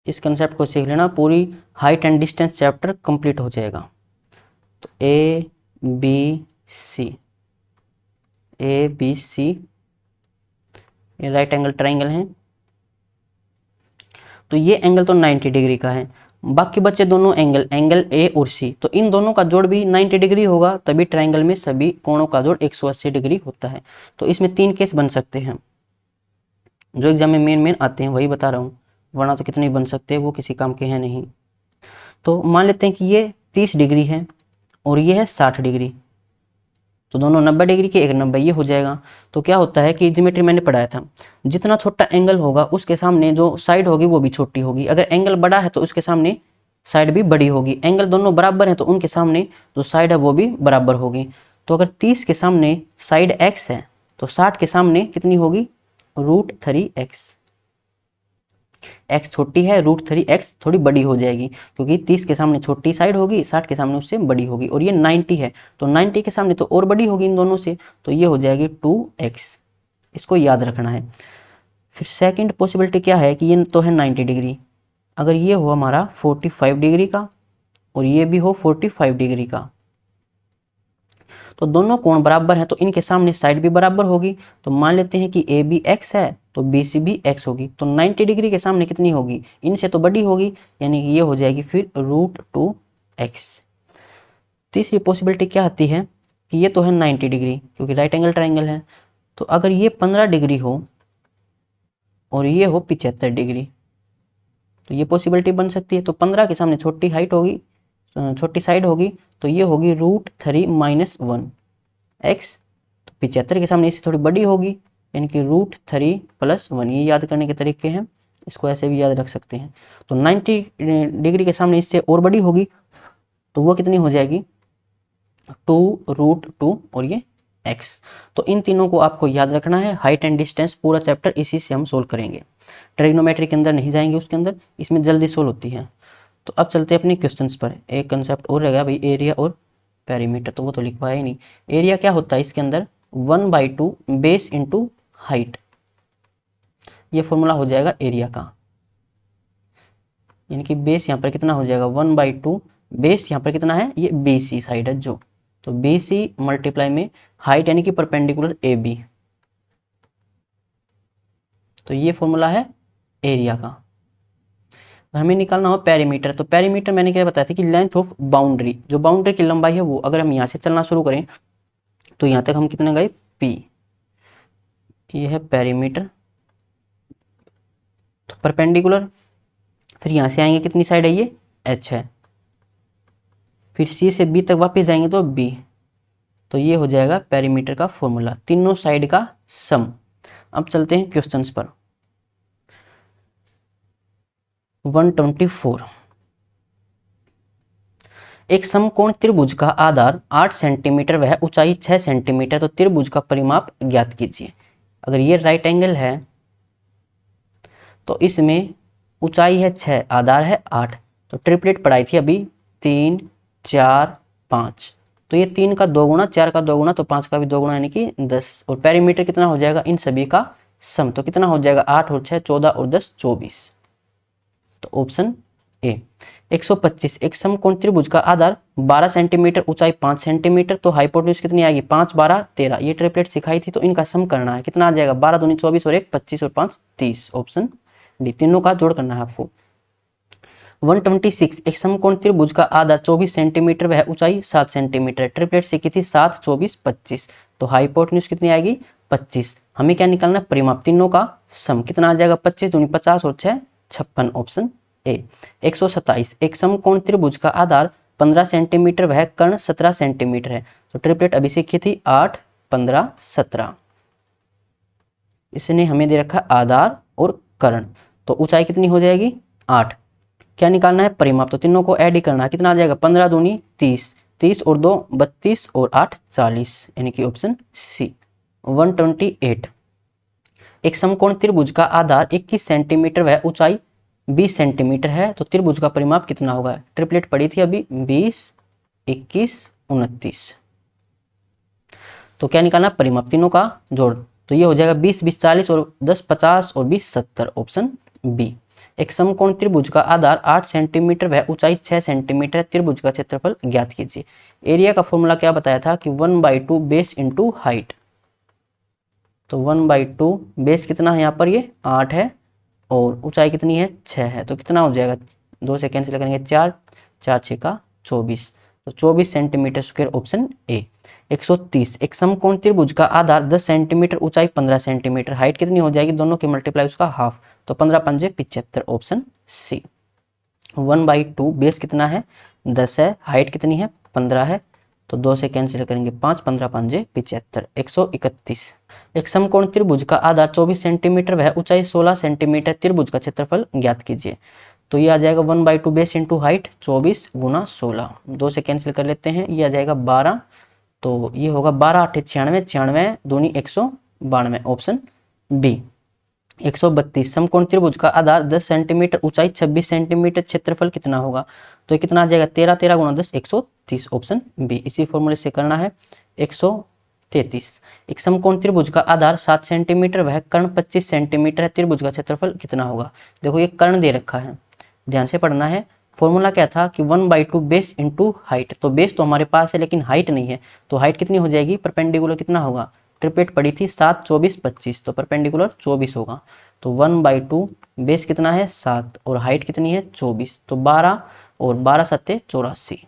इस कंसेप्ट को सीख लेना, पूरी height and distance chapter complete हो जाएगा। तो ए बी सी, ए बी सी ये राइट एंगल ट्रायंगल है। तो ये एंगल तो 90 डिग्री का है, बाकी बचे दोनों एंगल, एंगल ए और सी, तो इन दोनों का जोड़ भी 90 डिग्री होगा, तभी ट्रायंगल में सभी कोणों का जोड़ 180 डिग्री होता है। तो इसमें 3 केस बन सकते हैं, जो एग्जाम में मेन आते हैं वही बता रहा हूँ, वरना तो कितने बन सकते हैं, वो किसी काम के हैं नहीं। तो मान लेते हैं कि ये 30 डिग्री है और ये है 60 डिग्री, तो दोनों 90 डिग्री के, एक 90 ये हो जाएगा। तो क्या होता है कि ज्योमेट्री मैंने पढ़ाया था, जितना छोटा एंगल होगा उसके सामने जो साइड होगी वो भी छोटी होगी। अगर एंगल बड़ा है तो उसके सामने साइड भी बड़ी होगी, एंगल दोनों बराबर है तो उनके सामने जो साइड है वो भी बराबर होगी। तो अगर 30 के सामने साइड x है तो 60 के सामने कितनी होगी, √3x। x छोटी है, √3x थोड़ी बड़ी हो जाएगी, क्योंकि 30 के सामने छोटी साइड होगी, 60 के सामने उससे बड़ी होगी। और ये 90 है तो 90 के सामने तो और बड़ी होगी इन दोनों से, तो ये हो जाएगी 2x। इसको याद रखना है। फिर सेकंड पॉसिबिलिटी क्या है कि ये तो है 90 डिग्री, अगर ये हो हमारा 45 डिग्री का और ये भी हो 45 डिग्री का, तो दोनों कोण बराबर हैं तो इनके सामने साइड भी बराबर होगी। तो मान लेते हैं कि ए बी एक्स है तो बी सी भी एक्स होगी, तो 90 डिग्री के सामने कितनी होगी, इनसे तो बड़ी होगी, यानी कि ये हो जाएगी फिर √2x। तीसरी पॉसिबिलिटी क्या आती है कि ये तो है 90 डिग्री क्योंकि राइट एंगल ट्रायंगल है, तो अगर ये 15 डिग्री हो और ये हो 75 डिग्री, तो ये पॉसिबिलिटी बन सकती है। तो 15 के सामने छोटी हाइट होगी, छोटी साइड होगी, तो ये होगी √3 - 1x। तो 75 के सामने इससे थोड़ी बड़ी होगी, यानी कि √3 + 1। ये याद करने के तरीके हैं, इसको ऐसे भी याद रख सकते हैं। तो 90 डिग्री के सामने इससे और बड़ी होगी, तो वो कितनी हो जाएगी 2√2 और ये x। तो इन तीनों को आपको याद रखना है। हाइट एंड डिस्टेंस पूरा चैप्टर इसी से हम सोल्व करेंगे, ट्रिग्नोमेट्री के अंदर नहीं जाएंगे, उसके अंदर इसमें जल्दी सोल्व होती है। तो अब चलते हैं अपने क्वेश्चंस पर। एक कंसेप्ट और रहेगा भाई, एरिया और पेरीमीटर, तो वो तो लिखवाया ही नहीं। एरिया क्या होता है इसके अंदर, 1/2 बेस इंटू हाइट, ये फॉर्मूला हो जाएगा एरिया का। यानी कि बेस यहाँ पर कितना हो जाएगा 1/2, बेस यहाँ पर कितना है, ये BC साइड है जो, तो BC मल्टीप्लाई में हाइट यानी कि परपेंडिकुलर AB, तो ये फॉर्मूला है एरिया का। हमें निकालना हो पेरीमीटर, तो पेरीमीटर मैंने क्या बताया था कि लेंथ ऑफ बाउंड्री, जो बाउंड्री की लंबाई है वो, अगर हम यहाँ से चलना शुरू करें तो यहाँ तक हम कितने गए P, ये है पेरीमीटर। तो परपेंडिकुलर, फिर यहाँ से आएंगे कितनी साइड है, ये H है, फिर C से B तक वापस जाएंगे तो B, तो ये हो जाएगा पेरीमीटर का फॉर्मूला, तीनों साइड का सम। अब चलते हैं क्वेश्चंस पर। 124 एक समकोण त्रिभुज का आधार 8 सेंटीमीटर वह ऊंचाई 6 सेंटीमीटर, तो त्रिभुज का परिमाप ज्ञात कीजिए। अगर ये राइट एंगल है तो इसमें ऊंचाई है 6, आधार है 8, तो ट्रिपलेट पढ़ाई थी अभी 3 4 5, तो ये 3 का 2 गुना, 4 का 2 गुना, तो 5 का भी 2 गुना यानी कि 10, और पेरीमीटर कितना हो जाएगा इन सभी का सम, तो कितना हो जाएगा 8 और 6 14 और 10 24, तो ऑप्शन ए। 125 एक समकोण त्रिभुज का आधार 12 सेंटीमीटर, ऊंचाई 5 सेंटीमीटर, तो हाइपोटेन्यूज कितनी आएगी 5 12 13, ये ट्रिपलेट सिखाई थी तो इनका सम करना है, कितना आ जाएगा 12 दूनी 24 और 1 25 और 5 30, ऑप्शन डी, तीनों का जोड़ करना है आपको। 126 एक समकोण त्रिभुज का आधार 24 सेंटीमीटर वह ऊंचाई 7 सेंटीमीटर, ट्रिपलेट सीखी थी 7 24 25, तो हाइपोटेन्यूज कितनी आएगी 25, हमें क्या निकालना है परिमाप, तीनों का सम कितना आ जाएगा 25 दूनी 50 और 6 56, ऑप्शन ए। 127 एक समकोण त्रिभुज का आधार 15 सेंटीमीटर वह कर्ण 17 सेंटीमीटर है, तो ट्रिपलेट अभी सीखी थी 8 15 17, इसने हमें दे रखा आधार और कर्ण, तो ऊंचाई कितनी हो जाएगी 8, क्या निकालना है परिमाप, तो तीनों को ऐड ही करना है, कितना आ जाएगा 15 दूनी 30, 30 और 2 32 और 8 40, यानी कि ऑप्शन सी। 128 एक समकोण त्रिभुज का आधार 21 सेंटीमीटर वह ऊंचाई 20 सेंटीमीटर है, तो त्रिभुज का परिमाप कितना होगा, ट्रिपलेट पड़ी थी अभी 20 21 29, तो क्या निकालना परिमाप, तीनों का जोड़, तो ये हो जाएगा 20 20 40 और 10 50 और 20 70, ऑप्शन बी। एक समकोण त्रिभुज का आधार 8 सेंटीमीटर वह ऊंचाई 6 सेंटीमीटर, त्रिभुज का क्षेत्रफल ज्ञात कीजिए। एरिया का फॉर्मूला क्या बताया था कि 1/2 बेस इंटू हाइट, तो 1/2 बेस कितना है यहाँ पर ये 8 है और ऊंचाई कितनी है 6 है, तो कितना हो जाएगा 2 से कैंसिल करेंगे 4 4 6 का 24, तो 24 सेंटीमीटर स्क्वायर, ऑप्शन ए। 130 एक समकोण त्रिभुज का आधार 10 सेंटीमीटर, ऊंचाई 15 सेंटीमीटर, हाइट कितनी हो जाएगी दोनों के मल्टीप्लाई उसका हाफ, तो 15 पंजे 75, ऑप्शन सी। 1/2 बेस कितना है 10 है, हाइट कितनी है 15 है, तो 2 से कैंसिल करेंगे 5 15 पंजे 75। 131 एक समकोण त्रिभुज का आधार 24 सेंटीमीटर वह ऊंचाई 16 सेंटीमीटर, त्रिभुज का क्षेत्रफल ज्ञात कीजिए, तो ये आ जाएगा 1/2 बेस इंटू हाइट 24 गुना 16, 2 से कैंसिल कर लेते हैं, ये आ जाएगा 12, तो ये होगा 12 8 96 96 दूनी 192, ऑप्शन बी। 132 समकोण त्रिभुज का आधार 10 सेंटीमीटर, ऊंचाई 26 सेंटीमीटर, क्षेत्रफल कितना होगा, तो ये कितना आ जाएगा 13 13 गुना 10 130, ऑप्शन बी, इसी फॉर्मूले से करना है। 133 एक समकोण त्रिभुज का आधार 7 सेंटीमीटर वह कर्ण 25 सेंटीमीटर है, त्रिभुज का क्षेत्रफल कितना होगा, देखो ये कर्ण दे रखा है, ध्यान से पढ़ना है। फॉर्मूला क्या था कि 1/2 बेस इंटू हाइट, तो बेस तो हमारे पास है लेकिन हाइट नहीं है, तो हाइट कितनी हो जाएगी परपेंडिकुलर कितना होगा, ट्रिपलेट पड़ी थी 7 24 25, तो परपेंडिकुलर 24 होगा, तो 1/2 बेस कितना है 7 और हाइट कितनी है 24, तो 12 और 12 सत्ते 84,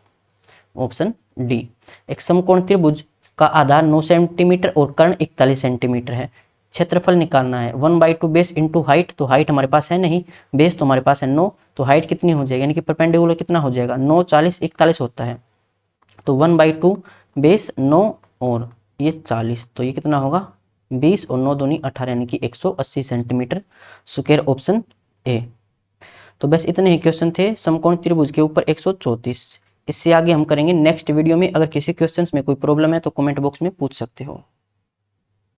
ऑप्शन डी। एक समकोण त्रिभुज का आधार 9 सेंटीमीटर और कर्ण 41 सेंटीमीटर है, क्षेत्रफल निकालना है। 1/2 बेस इंटू हाइट, तो हाइट हमारे पास है नहीं, बेस तो हमारे पास है 9, तो हाइट कितनी हो जाएगी यानी कि परपेंडिकुलर कितना हो जाएगा 9 40 41 होता है, तो 1/2 बेस 9 और ये 40, तो ये कितना होगा 20 और 9 दूनी 18 यानी कि 180 सेंटीमीटर स्क्वायर, ऑप्शन ए। तो बस इतने ही क्वेश्चन थे समकोण त्रिभुज के ऊपर 134, इससे आगे हम करेंगे नेक्स्ट वीडियो में। अगर किसी क्वेश्चंस में कोई प्रॉब्लम है तो कमेंट बॉक्स में पूछ सकते हो।